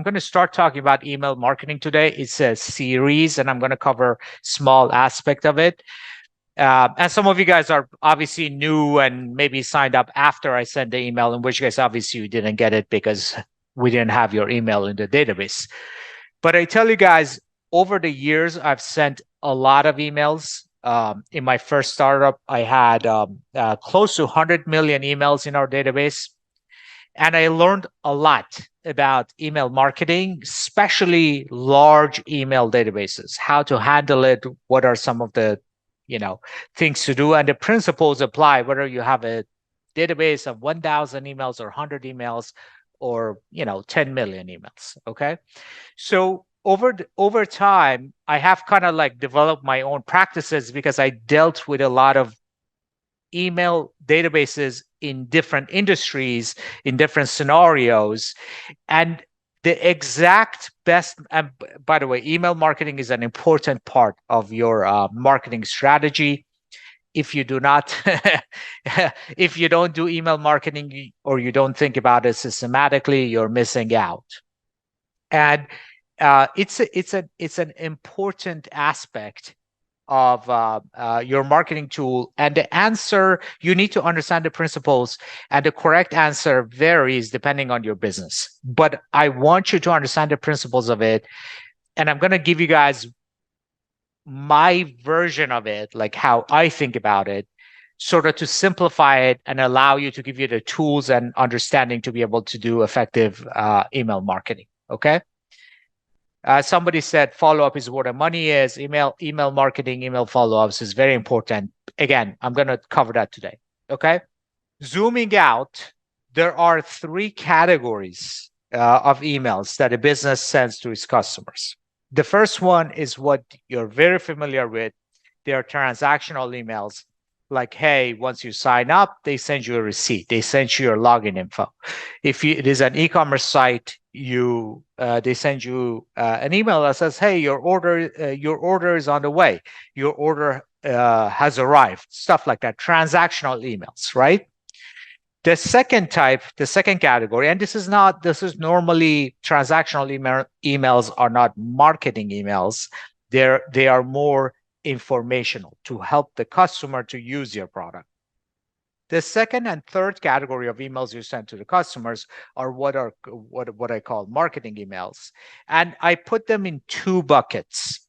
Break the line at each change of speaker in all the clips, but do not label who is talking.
I'm going to start talking about email marketing today. It's a series, and I'm going to cover small aspect of it. And some of you guys are obviously new and maybe signed up after I sent the email, in which case, obviously, you didn't get it because we didn't have your email in the database. But I tell you guys, over the years, I've sent a lot of emails. In my first startup, I had close to 100 million emails in our database. And I learned a lot about email marketing, especially large email databases, how to handle it, what are some of the things to do. And the principles apply whether you have a database of 1,000 emails or 100 emails or 10 million emails. Okay. So over time, I have kind of like developed my own practices because I dealt with a lot of email databases in different industries, in different scenarios. And the exact best, and by the way, email marketing is an important part of your marketing strategy. If you do not, if you don't do email marketing or you don't think about it systematically, you're missing out. And it's an important aspect of your marketing tool. And the answer, you need to understand the principles, and the correct answer varies depending on your business. But I want you to understand the principles of it. And I'm going to give you guys my version of it, like how I think about it, sort of to simplify it and allow you to give you the tools and understanding to be able to do effective email marketing. Okay. Somebody said follow-up is where the money is. Email marketing, email follow-ups is very important. Again, I'm going to cover that today. Okay. Zooming out, there are 3 categories of emails that a business sends to its customers. The first one is what you're very familiar with. They are transactional emails. Like, hey, once you sign up, they send you a receipt. They send you your login info. If it is an e-commerce site, they send you an email that says, hey, your order is on the way. Your order has arrived. Stuff like that. Transactional emails, right? The second category, and this is normally transactional emails are not marketing emails. They are more informational to help the customer to use your product. The second and third category of emails you send to the customers are what I call marketing emails. And I put them in 2 buckets.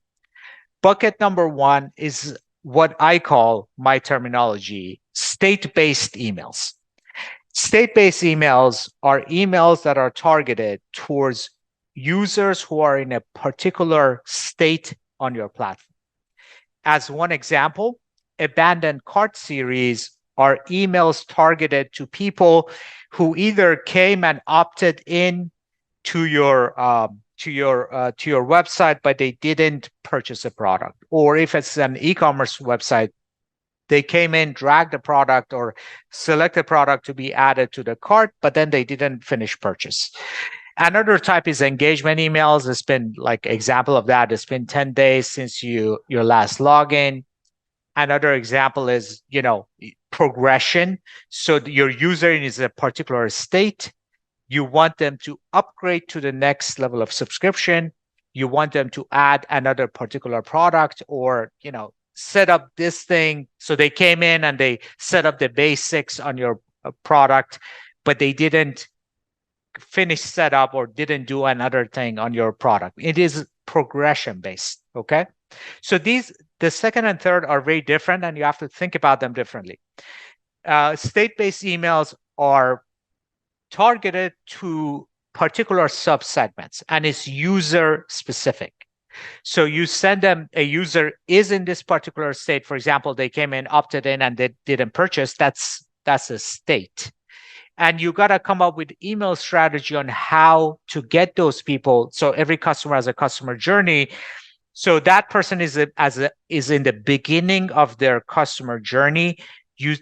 Bucket number 1 is what I call, my terminology, state-based emails. State-based emails are emails that are targeted towards users who are in a particular state on your platform. As one example, abandoned cart series are emails targeted to people who either came and opted in to your website, but they didn't purchase a product. Or if it's an e-commerce website, they came in, dragged the product or select the product to be added to the cart, but then they didn't finish purchase. Another type is engagement emails. It's been like example of that. It's been 10 days since your last login. Another example is, progression. So your user is in a particular state. You want them to upgrade to the next level of subscription. You want them to add another particular product or, set up this thing. So they came in and they set up the basics on your product, but they didn't finish setup or didn't do another thing on your product. It is progression based. Okay. So the second and third are very different, and you have to think about them differently. State-based emails are targeted to particular subsegments, and it's user specific. So you send them, a user is in this particular state. For example, they came in, opted in, and they didn't purchase. That's a state. And you got to come up with email strategy on how to get those people. So every customer has a customer journey. So that person is in the beginning of their customer journey. You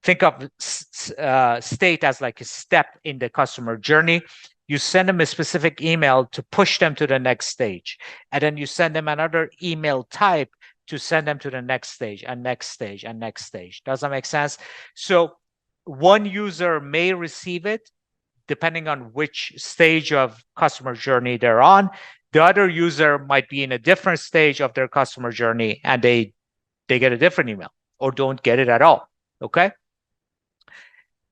think of state as like a step in the customer journey. You send them a specific email to push them to the next stage. And then you send them another email type to send them to the next stage and next stage and next stage. Does that make sense? So one user may receive it, depending on which stage of customer journey they're on. The other user might be in a different stage of their customer journey, and they get a different email or don't get it at all. Okay.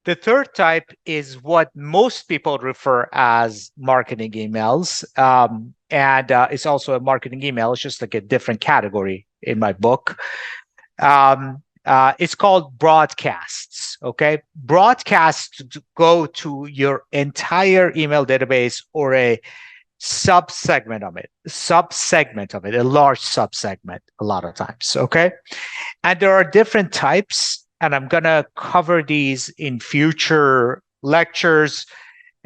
The third type is what most people refer as marketing emails. And it's also a marketing email. It's just like a different category in my book. It's called broadcasts. Okay. Broadcasts go to your entire email database or a subsegment of it, a large subsegment a lot of times. Okay. And there are different types, and I'm going to cover these in future lectures.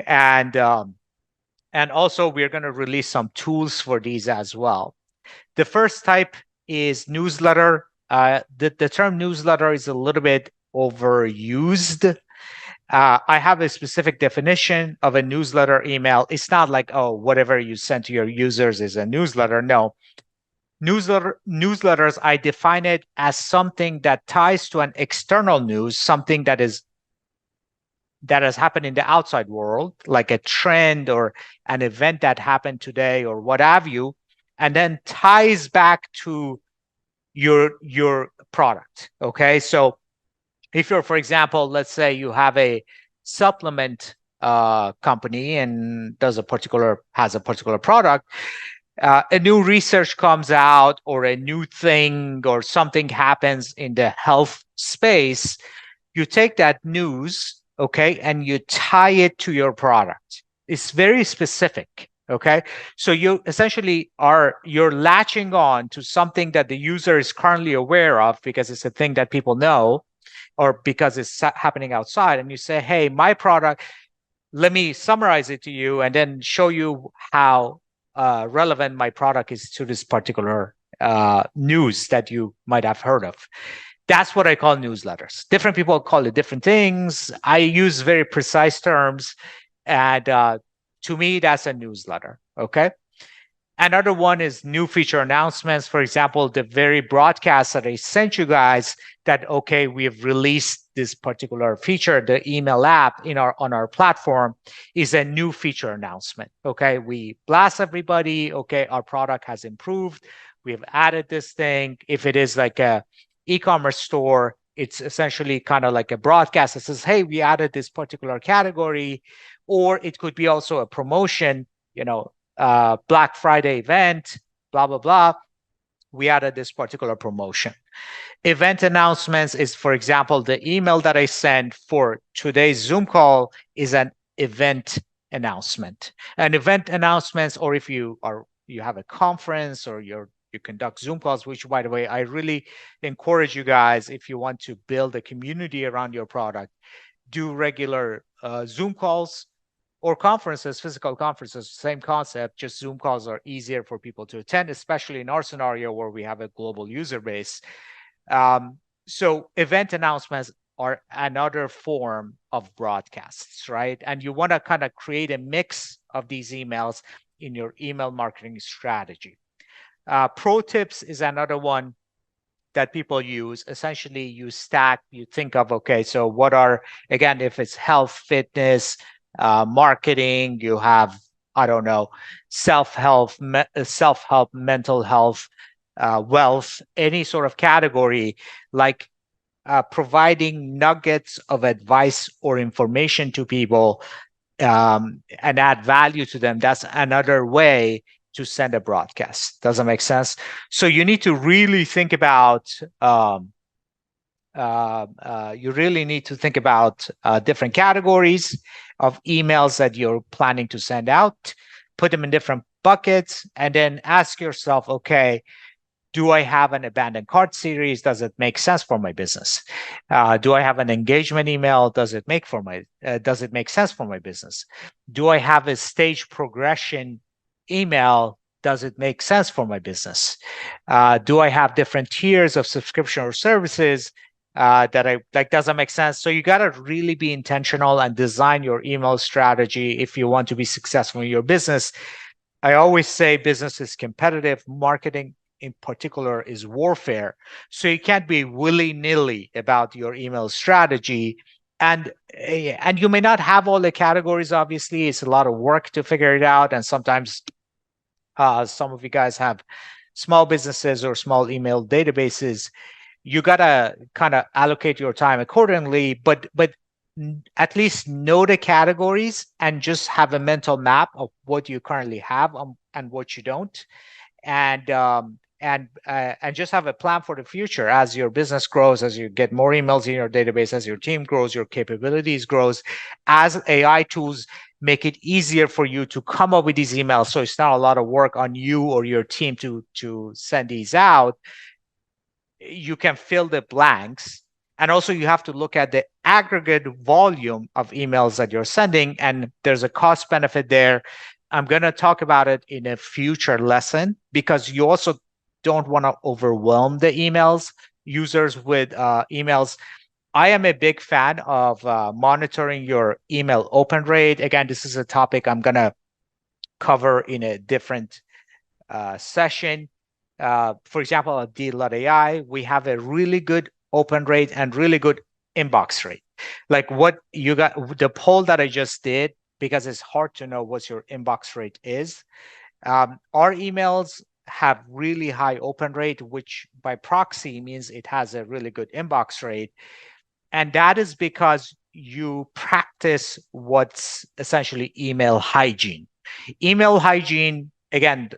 And also we're going to release some tools for these as well. The first type is newsletter. The term newsletter is a little bit overused. I have a specific definition of a newsletter email. It's not like, oh, whatever you send to your users is a newsletter. No. Newsletters, I define it as something that ties to an external news, something that has happened in the outside world, like a trend or an event that happened today or what have you, and then ties back to your product. Okay. So if you're, for example, let's say you have a supplement company and has a particular product, a new research comes out or a new thing or something happens in the health space, you take that news, okay, and you tie it to your product. It's very specific. Okay. So you essentially you're latching on to something that the user is currently aware of because it's a thing that people know or because it's happening outside. And you say, hey, my product, let me summarize it to you and then show you how relevant my product is to this particular news that you might have heard of. That's what I call newsletters. Different people call it different things. I use very precise terms. And to me, that's a newsletter. Okay. Another one is new feature announcements. For example, the very broadcast that I sent you guys that, okay, we've released this particular feature, the email app on our platform is a new feature announcement. Okay. We blast everybody. Okay. Our product has improved. We've added this thing. If it is like a e-commerce store, it's essentially kind of like a broadcast that says, hey, we added this particular category. Or it could be also a promotion, Black Friday event, blah, blah, blah. We added this particular promotion. Event announcements is, for example, the email that I send for today's Zoom call is an event announcement. An event announcements, or if you have a conference or you conduct Zoom calls, which, by the way, I really encourage you guys, if you want to build a community around your product, do regular Zoom calls or conferences, physical conferences, same concept, just Zoom calls are easier for people to attend, especially in our scenario where we have a global user base. So event announcements are another form of broadcasts, right? And you want to kind of create a mix of these emails in your email marketing strategy. Pro tips is another one that people use. Essentially, you think of, okay, so what are, again, if it's health, fitness, marketing, you have, I don't know, self-help, mental health, wealth, any sort of category, like providing nuggets of advice or information to people and add value to them. That's another way to send a broadcast. Does that make sense? So you need to really think about different categories of emails that you're planning to send out, put them in different buckets, and then ask yourself, okay, do I have an abandoned cart series? Does it make sense for my business? Do I have an engagement email? Does it make sense for my business? Do I have a stage progression email? Does it make sense for my business? Do I have different tiers of subscription or services that I like? Does that make sense? So you got to really be intentional and design your email strategy if you want to be successful in your business. I always say business is competitive. Marketing in particular is warfare. So you can't be willy-nilly about your email strategy and you may not have all the categories. Obviously, it's a lot of work to figure it out, and sometimes some of you guys have small businesses or small email databases. You gotta kind of allocate your time accordingly, but at least know the categories and just have a mental map of what you currently have, and what you don't, and just have a plan for the future as your business grows, as you get more emails in your database, as your team grows, your capabilities grows, as AI tools make it easier for you to come up with these emails, so it's not a lot of work on you or your team to send these out. You can fill the blanks. And also, you have to look at the aggregate volume of emails that you're sending, and there's a cost benefit there. I'm going to talk about it in a future lesson, because you also don't want to overwhelm the users with emails. I am a big fan of monitoring your email open rate. Again, this is a topic I'm going to cover in a different session. For example, at Deal.ai, we have a really good open rate and really good inbox rate. Like what you got, the poll that I just did, because it's hard to know what your inbox rate is. Our emails have really high open rate, which by proxy means it has a really good inbox rate. And that is because you practice what's essentially email hygiene. Email hygiene, again,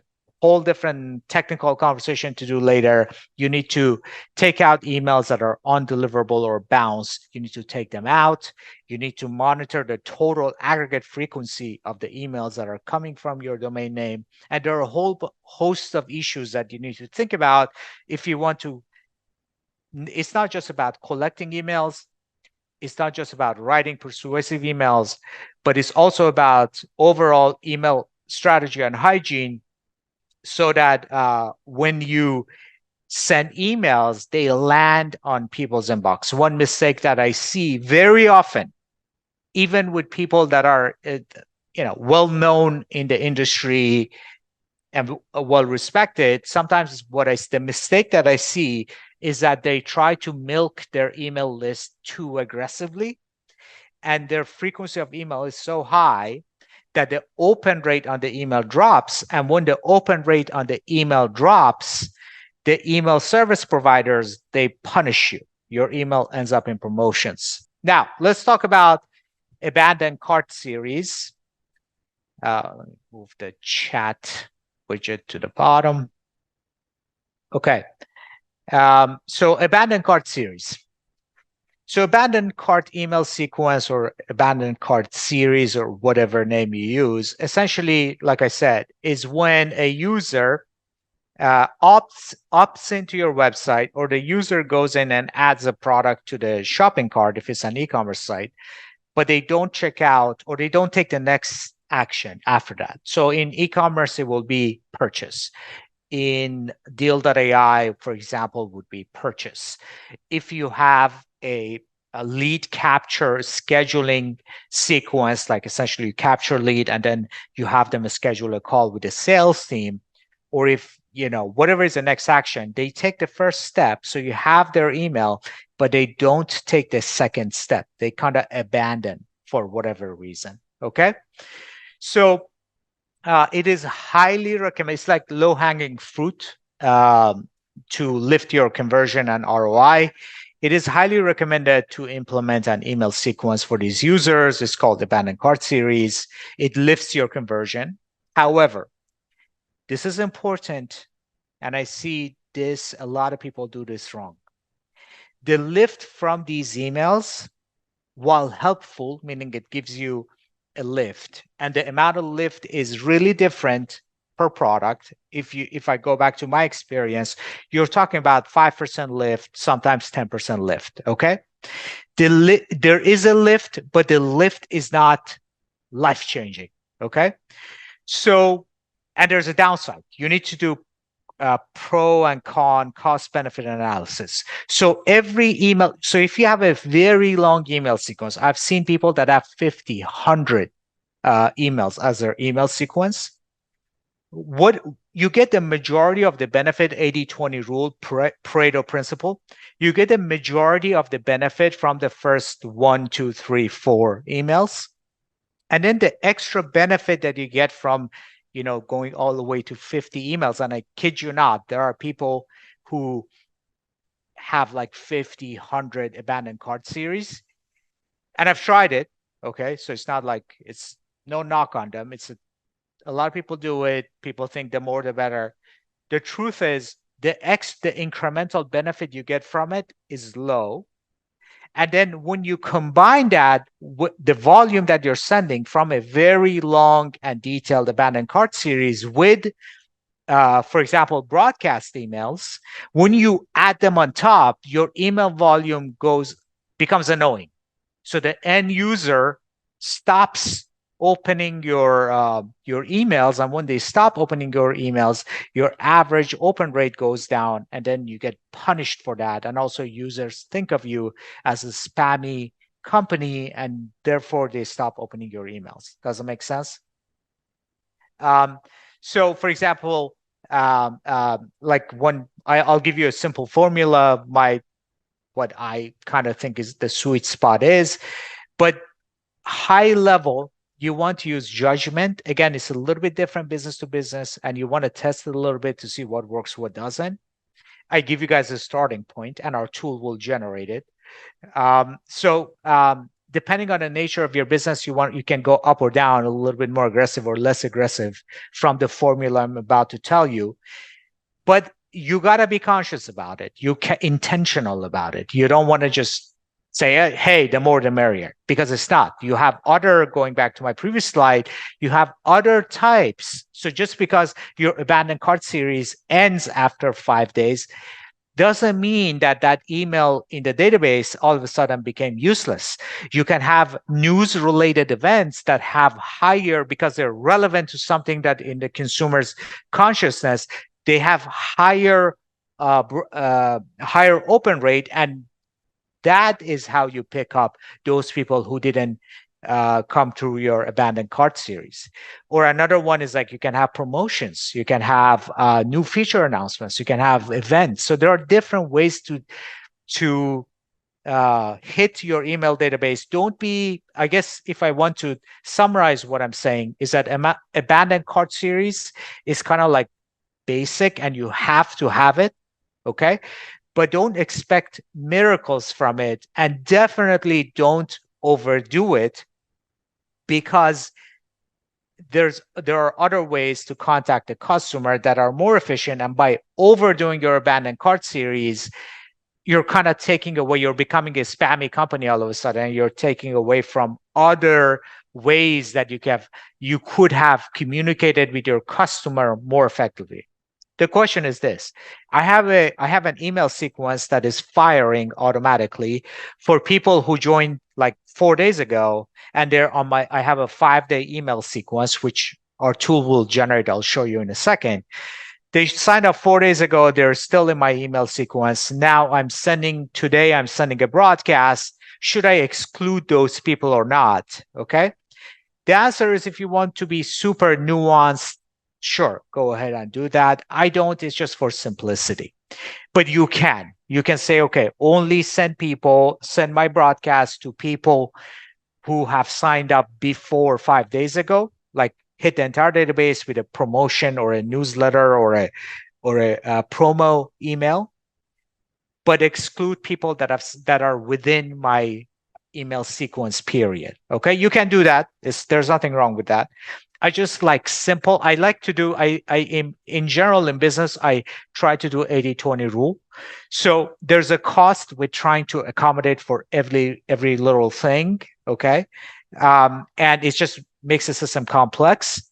whole different technical conversation to do later. You need to take out emails that are undeliverable or bounce. You need to take them out. You need to monitor the total aggregate frequency of the emails that are coming from your domain name. And there are a whole host of issues that you need to think about if you want to. It's not just about collecting emails. It's not just about writing persuasive emails, but it's also about overall email strategy and hygiene, so that when you send emails, they land on people's inbox. One mistake that I see very often, even with people that are well known in the industry and well respected, sometimes the mistake that I see is that they try to milk their email list too aggressively, and their frequency of email is so high that the open rate on the email drops. And when the open rate on the email drops, the email service providers, they punish you. Your email ends up in promotions. Now, let's talk about abandoned cart series. Let me move the chat widget to the bottom. Okay. So abandoned cart series. So abandoned cart email sequence or abandoned cart series or whatever name you use, essentially, like I said, is when a user opts into your website, or the user goes in and adds a product to the shopping cart if it's an e-commerce site, but they don't check out or they don't take the next action after that. So in e-commerce, it will be purchase. In Deal.ai, for example, would be purchase. If you have a lead capture scheduling sequence, like essentially you capture lead and then you have them schedule a call with the sales team, or if whatever is the next action, they take the first step, so you have their email, but they don't take the second step. They kind of abandon for whatever reason. Okay, so it is highly recommended. It's like low-hanging fruit to lift your conversion and ROI. It is highly recommended to implement an email sequence for these users. It's called abandoned cart series. It lifts your conversion. However, this is important, and I see this, a lot of people do this wrong. The lift from these emails, while helpful, meaning it gives you a lift, and the amount of lift is really different per product. If I go back to my experience, you're talking about 5% lift, sometimes 10% lift. Okay, there is a lift, but the lift is not life-changing. Okay, so, and there's a downside. You need to do pro and con cost benefit analysis. So every email, so if you have a very long email sequence, I've seen people that have 50, 100 emails as their email sequence. what you get the majority of the benefit, 80-20 rule, Pareto principle. You get the majority of the benefit from the first 1, 2, 3, 4 emails. And then the extra benefit that you get from, going all the way to 50 emails. And I kid you not, there are people who have like 50, 100 abandoned cart series. And I've tried it. Okay. So it's not like it's no knock on them. A lot of people do it. People think the more the better. The truth is the incremental benefit you get from it is low. And then when you combine that with the volume that you're sending from a very long and detailed abandoned cart series with, for example, broadcast emails, when you add them on top, your email volume becomes annoying. So the end user stops opening your emails, and when they stop opening your emails, your average open rate goes down, and then you get punished for that. And also, users think of you as a spammy company, and therefore they stop opening your emails. Does it make sense? Um, so, for example, like I'll give you a simple formula. What I kind of think is the sweet spot is, but high level, you want to use judgment. Again, it's a little bit different business to business, and you want to test it a little bit to see what works, what doesn't. I give you guys a starting point, and our tool will generate it. Depending on the nature of your business, you can go up or down, a little bit more aggressive or less aggressive from the formula I'm about to tell you. But you got to be conscious about it. Intentional about it. You don't want to just say, hey, the more the merrier, because it's not. You have going back to my previous slide, you have other types. So just because your abandoned cart series ends after 5 days doesn't mean that email in the database all of a sudden became useless. You can have news related events that have higher, because they're relevant to something that in the consumer's consciousness, they have higher open rate, and that is how you pick up those people who didn't come through your abandoned cart series. Or another one is like you can have promotions, you can have new feature announcements, you can have events. So there are different ways to hit your email database. Don't be, I guess, if I want to summarize what I'm saying, is that abandoned cart series is kind of like basic and you have to have it. Okay. But don't expect miracles from it, and definitely don't overdo it, because there are other ways to contact the customer that are more efficient. And by overdoing your abandoned cart series, you're kind of you're becoming a spammy company all of a sudden, and you're taking away from other ways that you could have communicated with your customer more effectively. The question is this: I have an email sequence that is firing automatically for people who joined like 4 days ago, and I have a 5-day email sequence, which our tool will generate. I'll show you in a second. They signed up 4 days ago. They're still in my email sequence. Now today I'm sending a broadcast. Should I exclude those people or not? Okay. The answer is, if you want to be super nuanced, sure, go ahead and do that. I don't. It's just for simplicity. But you can say, okay, only send my broadcast to people who have signed up before 5 days ago, like hit the entire database with a promotion or a newsletter or a promo email, but exclude people that are within my email sequence period. Okay, you can do that. There's nothing wrong with that. I just like simple. I like to do, in general in business, I try to do 80-20 rule. So there's a cost with trying to accommodate for every little thing. Okay. And it just makes the system complex.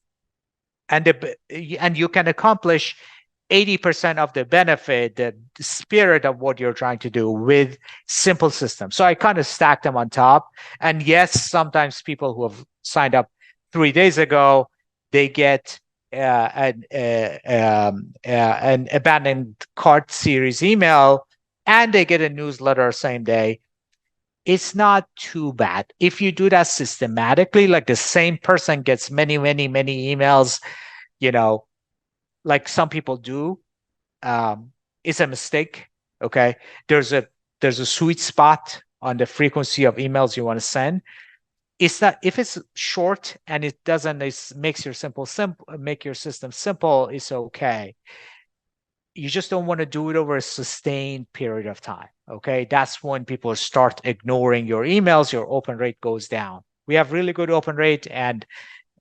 And you can accomplish 80% of the benefit, the spirit of what you're trying to do, with simple systems. So I kind of stack them on top. And yes, sometimes people who have signed up 3 days ago, they get an abandoned cart series email, and they get a newsletter same day. It's not too bad. If you do that systematically, like the same person gets many, many, many emails, like some people do, is a mistake. Okay, there's a sweet spot on the frequency of emails you want to send. It's not, if it's short and it doesn't, it makes your simple make your system simple, it's okay. You just don't want to do it over a sustained period of time. Okay, that's when people start ignoring your emails, your open rate goes down. We have really good open rate, and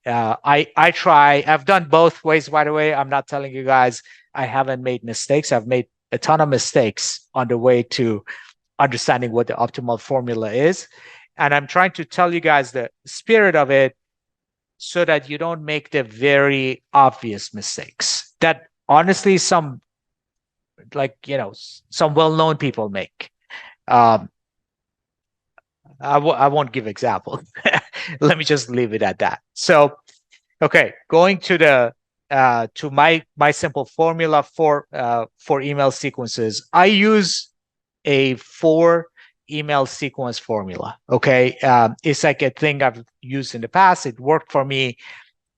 I've done both ways, by the way. I'm not telling you guys I haven't made mistakes. I've made a ton of mistakes on the way to understanding what the optimal formula is. And I'm trying to tell you guys the spirit of it so that you don't make the very obvious mistakes that honestly some, like, some well-known people make. Um, I won't give examples. Let me just leave it at that. So, okay, going to the to my simple formula for email sequences. I use a 4 email sequence formula. Okay, it's like a thing I've used in the past. It worked for me.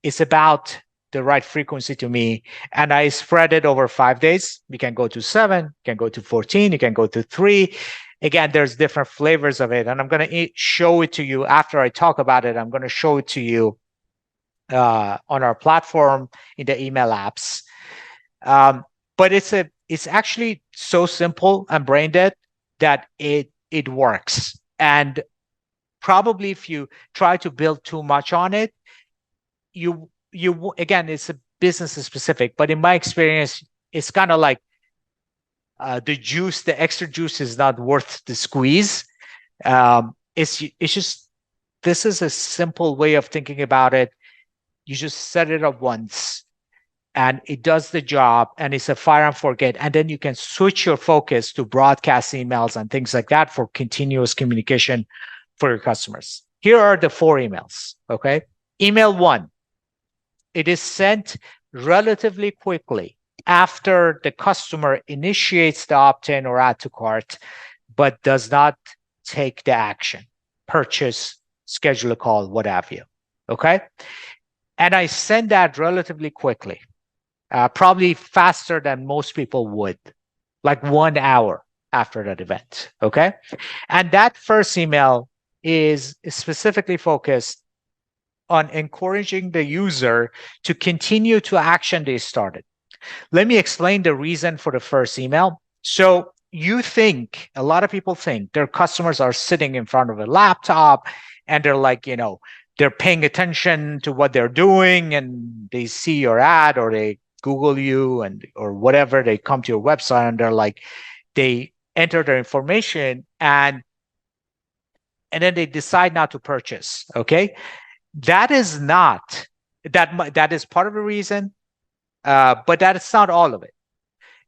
It's about the right frequency to me, and I spread it over 5 days. You can go to 7, you can go to 14, you can go to 3. Again, there's different flavors of it, and I'm going to show it to you after I talk about it. I'm going to show it to you on our platform in the email apps. But it's actually so simple and brain dead that it works. And probably if you try to build too much on it, you again, it's a business specific, but in my experience, it's kind of like the extra juice is not worth the squeeze. It's just, this is a simple way of thinking about it. You just set it up once and it does the job, and it's a fire and forget. And then you can switch your focus to broadcast emails and things like that for continuous communication for your customers. Here are the 4 emails. Okay. Email 1, it is sent relatively quickly after the customer initiates the opt-in or add to cart, but does not take the action, purchase, schedule a call, what have you. Okay. And I send that relatively quickly, probably faster than most people would, like 1 hour after that event. Okay. And that first email is specifically focused on encouraging the user to continue to action they started. Let me explain the reason for the first email. So a lot of people think their customers are sitting in front of a laptop and they're like, they're paying attention to what they're doing, and they see your ad or they Google you or whatever, they come to your website and they're like, they enter their information and then they decide not to purchase. Okay. That is not, that is part of the reason, but that's not all of it.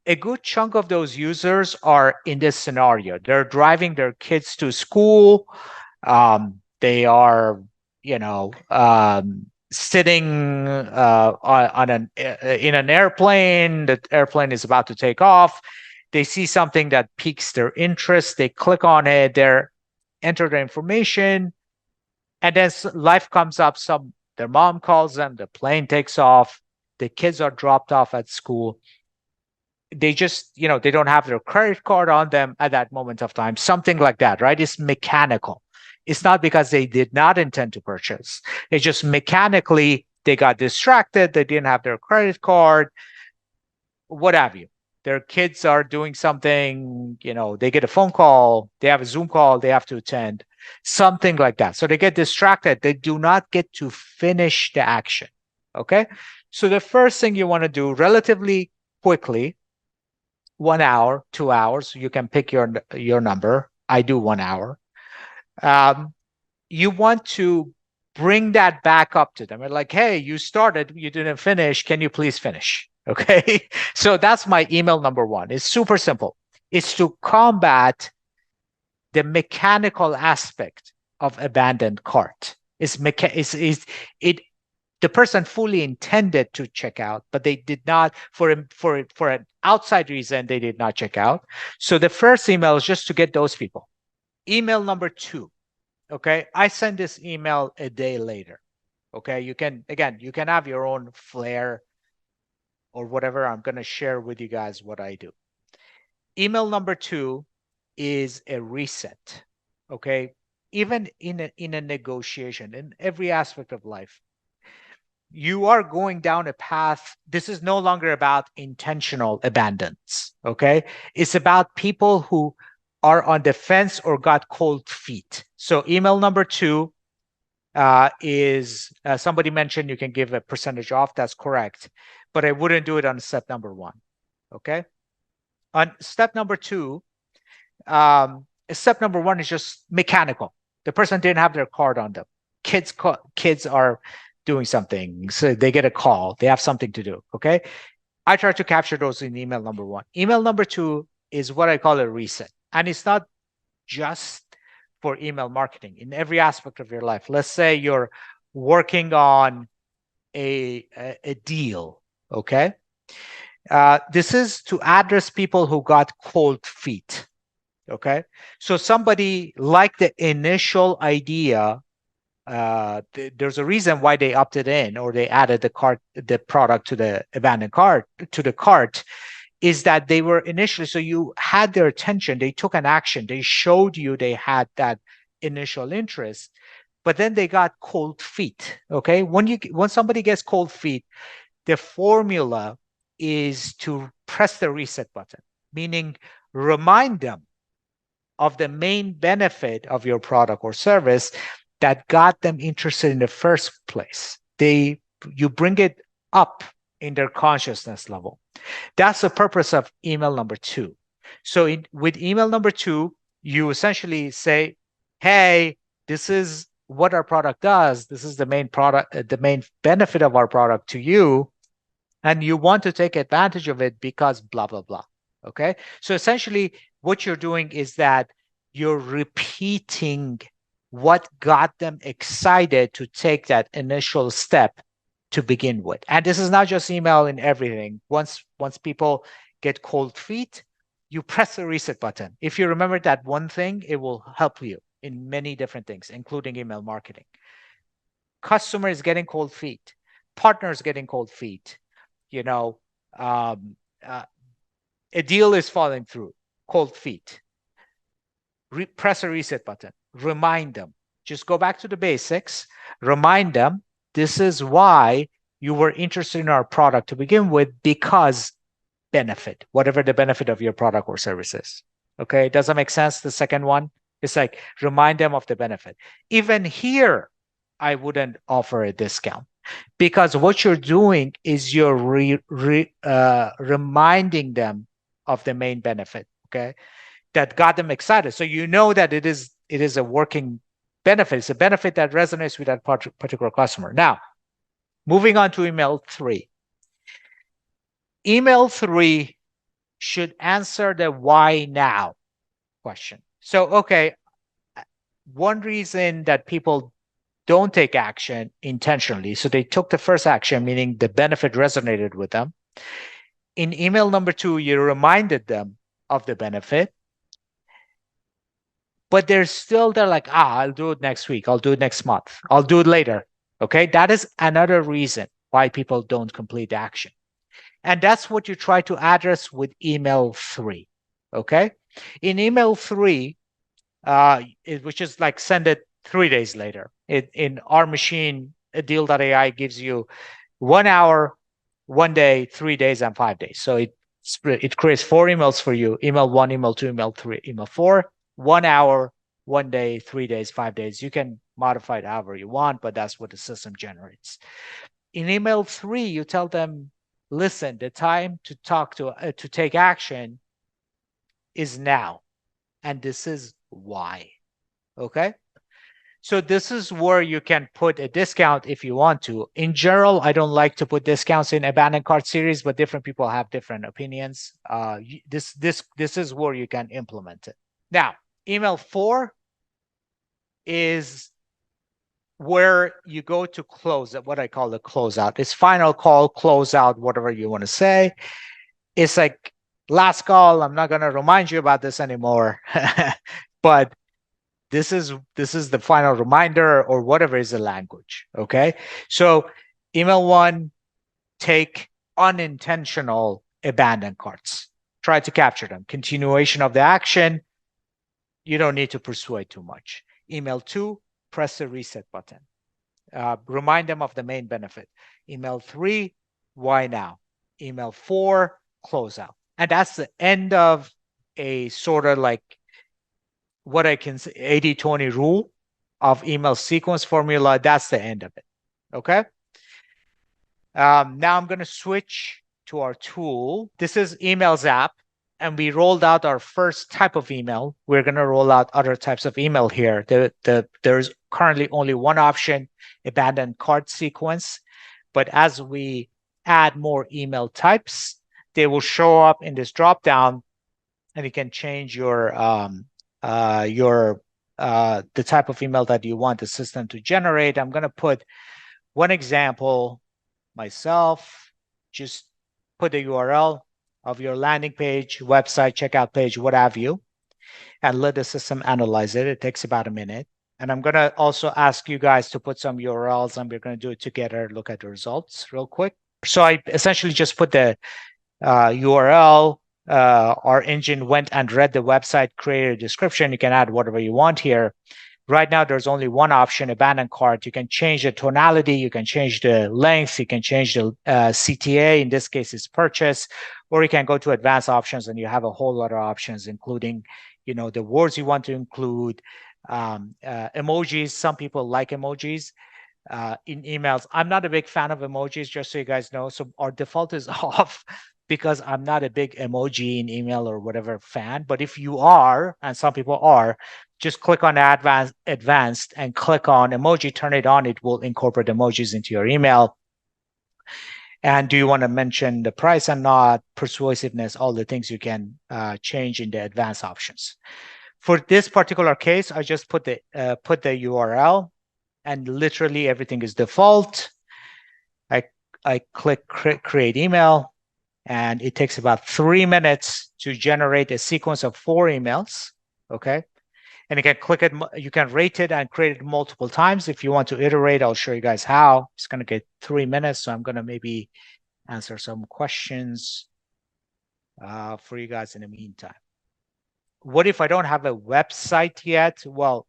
A good chunk of those users are in this scenario. They're driving their kids to school. They are, sitting in an airplane. The airplane is about to take off. They see something that piques their interest. They click on it. They enter their information, and then life comes up. Their mom calls them. The plane takes off. The kids are dropped off at school. They just, they don't have their credit card on them at that moment of time, something like that, right? It's mechanical. It's not because they did not intend to purchase. It's just mechanically, they got distracted. They didn't have their credit card, what have you. Their kids are doing something, they get a phone call, they have a Zoom call, they have to attend, something like that. So they get distracted. They do not get to finish the action. Okay. So the first thing you want to do relatively quickly, 1 hour, 2 hours, you can pick your number. I do 1 hour. You want to bring that back up to them. They're like, hey, you started, you didn't finish. Can you please finish? Okay. So that's my email number 1. It's super simple. It's to combat the mechanical aspect of abandoned cart. The person fully intended to check out, but they did not, for an outside reason, they did not check out. So the first email is just to get those people. Email number 2. Okay. I send this email a day later. Okay. You can have your own flair. or whatever. I'm going to share with you guys what I do. Email number 2 is a reset. Okay. Even in a negotiation, in every aspect of life, you are going down a path. This is no longer about intentional abandons. Okay. It's about people who are on the fence or got cold feet. So email number 2 is somebody mentioned you can give a percentage off. That's correct. But I wouldn't do it on step number 1. Okay. On step number 2, step number 1 is just mechanical. The person didn't have their card on them. Kids are doing something, so they get a call. They have something to do. Okay. I try to capture those in email number 1. Email number 2 is what I call a reset. And it's not just for email marketing in every aspect of your life. Let's say you're working on a deal. Okay. This is to address people who got cold feet. Okay. So somebody liked the initial idea. There's a reason why they opted in or they added the product to the abandoned cart, to the cart, is that they were initially, so you had their attention, they took an action, they showed you they had that initial interest, but then they got cold feet. Okay. When somebody gets cold feet, the formula is to press the reset button, meaning remind them of the main benefit of your product or service that got them interested in the first place. You bring it up in their consciousness level. That's the purpose of email number 2. So with email number 2, you essentially say, hey, this is what our product does. This is the main product, the main benefit of our product to you. And you want to take advantage of it because blah, blah, blah. Okay. So essentially what you're doing is that you're repeating what got them excited to take that initial step to begin with. And this is not just email in everything. Once people get cold feet, you press the reset button. If you remember that one thing, it will help you in many different things, including email marketing. Customers getting cold feet, partners getting cold feet, um, a deal is falling through, cold feet. Press a reset button. Remind them. Just go back to the basics. Remind them this is why you were interested in our product to begin with, because benefit, whatever the benefit of your product or service is. Okay, does that make sense? The second one, it's like remind them of the benefit. Even here, I wouldn't offer a discount because what you're doing is you're reminding them of the main benefit. Okay, that got them excited. So you know that it is a working benefit. It's a benefit that resonates with that particular customer. Now, moving on to email 3. Email 3 should answer the why now question. So, okay, one reason that people don't take action intentionally, so they took the first action, meaning the benefit resonated with them. In email number 2, you reminded them of the benefit, but they're like, I'll do it next week. I'll do it next month. I'll do it later. Okay. That is another reason why people don't complete action. And that's what you try to address with email 3. Okay. In email 3, which is like send it 3 days later. In our machine, a deal.ai gives you 1 hour, 1 day, 3 days, and 5 days. So it creates 4 emails for you. Email 1, email 2, email 3, email 4. 1 hour, 1 day, 3 days, 5 days. You can modify it however you want, but that's what the system generates. In email 3, you tell them, listen, the time to take action is now. And this is why. Okay. So this is where you can put a discount if you want to. In general, I don't like to put discounts in abandoned cart series, but different people have different opinions. This is where you can implement it. Now, email 4 is where you go to close it, what I call the closeout. It's final call, closeout, whatever you want to say. It's like last call. I'm not going to remind you about this anymore, but this is the final reminder or whatever is the language. Okay. So email 1, take unintentional abandoned carts. Try to capture them. Continuation of the action, you don't need to persuade too much. Email 2, press the reset button. Remind them of the main benefit. Email 3, why now? Email 4, close out. And that's the end of a sort of like what I can say 80-20 rule of email sequence formula. That's the end of it. Okay. Now I'm going to switch to our tool. This is Emails app, and we rolled out our first type of email. We're going to roll out other types of email here. There's currently only one option, abandoned cart sequence. But as we add more email types, they will show up in this dropdown, and you can change the type of email that you want the system to generate. I'm going to put one example myself. Just put the URL of your landing page, website, checkout page, what have you, and let the system analyze it. It takes about a minute. And I'm going to also ask you guys to put some URLs, and we're going to do it together, look at the results real quick. So I essentially just put the URL. Our engine went and read the website, created a description. You can add whatever you want here. Right now, there's only one option, abandoned cart. You can change the tonality, you can change the length, you can change the CTA. In this case, it's purchase, or you can go to advanced options, and you have a whole lot of options, including, the words you want to include, emojis. Some people like emojis in emails. I'm not a big fan of emojis, just so you guys know. So our default is off because I'm not a big emoji in email or whatever fan. But if you are, and some people are, just click on advanced and click on emoji, turn it on. It will incorporate emojis into your email. And do you want to mention the price and not, persuasiveness, all the things you can change in the advanced options. For this particular case, I just put the URL, and literally everything is default. I click create email, and it takes about 3 minutes to generate a sequence of 4 emails. Okay. And you can click it, you can rate it and create it multiple times. If you want to iterate, I'll show you guys how. It's going to get 3 minutes. So I'm going to maybe answer some questions for you guys in the meantime. What if I don't have a website yet? Well,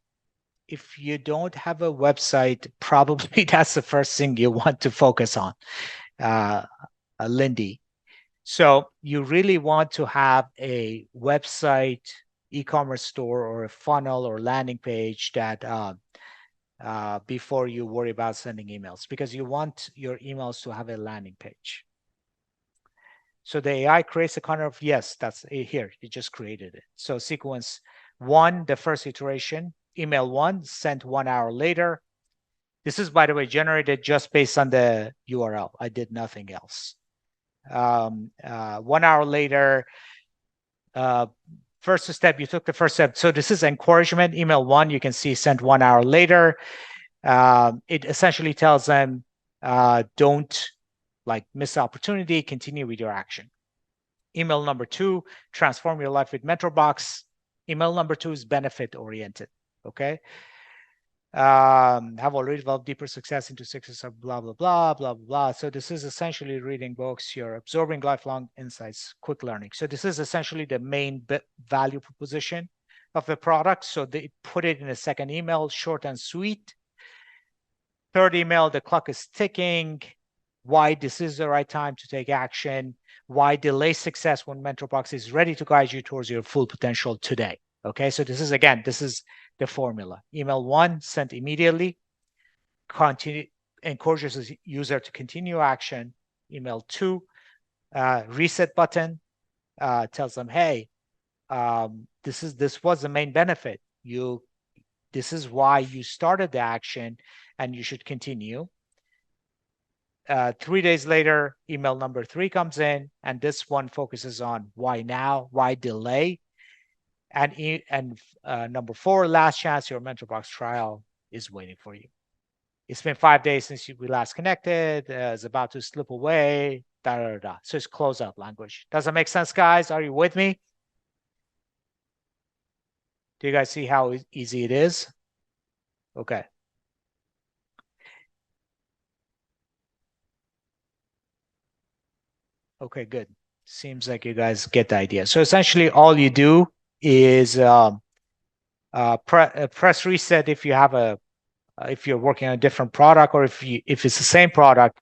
if you don't have a website, probably that's the first thing you want to focus on, Lindy. So you really want to have a website, e-commerce store, or a funnel or landing page that before you worry about sending emails, because you want your emails to have a landing page. So the AI creates a kind of, yes, that's here, it just created it. So sequence 1, the first iteration, email 1, sent 1 hour later. This is, by the way, generated just based on the URL. I did nothing else. 1 hour later, first step, you took the first step. So this is encouragement. Email 1, you can see sent 1 hour later. It essentially tells them, don't miss the opportunity, continue with your action. Email number 2, transform your life with MentorBox. Email number 2 is benefit oriented. Okay. Have already developed deeper success into success of blah, blah, blah, blah, blah. So this is essentially reading books, you're absorbing lifelong insights, quick learning. So this is essentially the main value proposition of the product. So they put it in a second email, short and sweet. Third email, the clock is ticking. Why this is the right time to take action. Why delay success when MentorBox is ready to guide you towards your full potential today. Okay, so this is, again, this is the formula. Email 1, sent immediately. Continue, encourages the user to continue action. Email 2, reset button, tells them, hey, this was the main benefit. This is why you started the action, and you should continue. 3 days later, email number 3 comes in, and this one focuses on why now, why delay. And number 4, last chance, your MentorBox trial is waiting for you. It's been 5 days since we last connected. It's about to slip away. Da, da, da. So it's closeout language. Does that make sense, guys? Are you with me? Do you guys see how easy it is? Okay. Okay, good. Seems like you guys get the idea. So essentially, all you do is press reset if you have if you're working on a different product, or if it's the same product,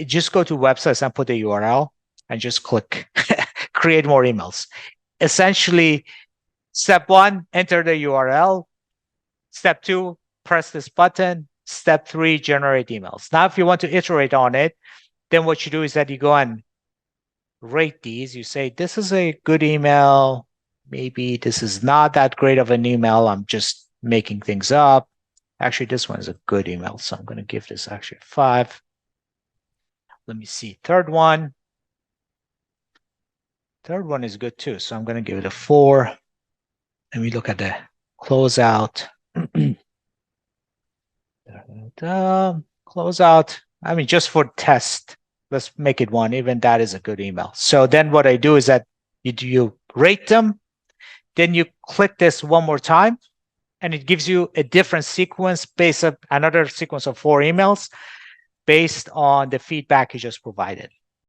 just go to websites and put the URL and just click create more emails. Essentially, step one, enter the URL. Step two, press this button. Step three, generate emails. Now, if you want to iterate on it, then what you do is that you go and rate these. You say, this is a good email. Maybe this is not that great of an email. I'm just making things up. Actually, this one is a good email. So I'm going to give this actually a 5. Let me see. Third one. Third one is good too. So I'm going to give it a 4. And we look at the closeout. Closeout. I mean, just for test, let's make it 1. Even that is a good email. So then what I do is that you rate them. Then you click this one more time, and it gives you a different sequence based on another sequence of 4 emails based on the feedback you just provided.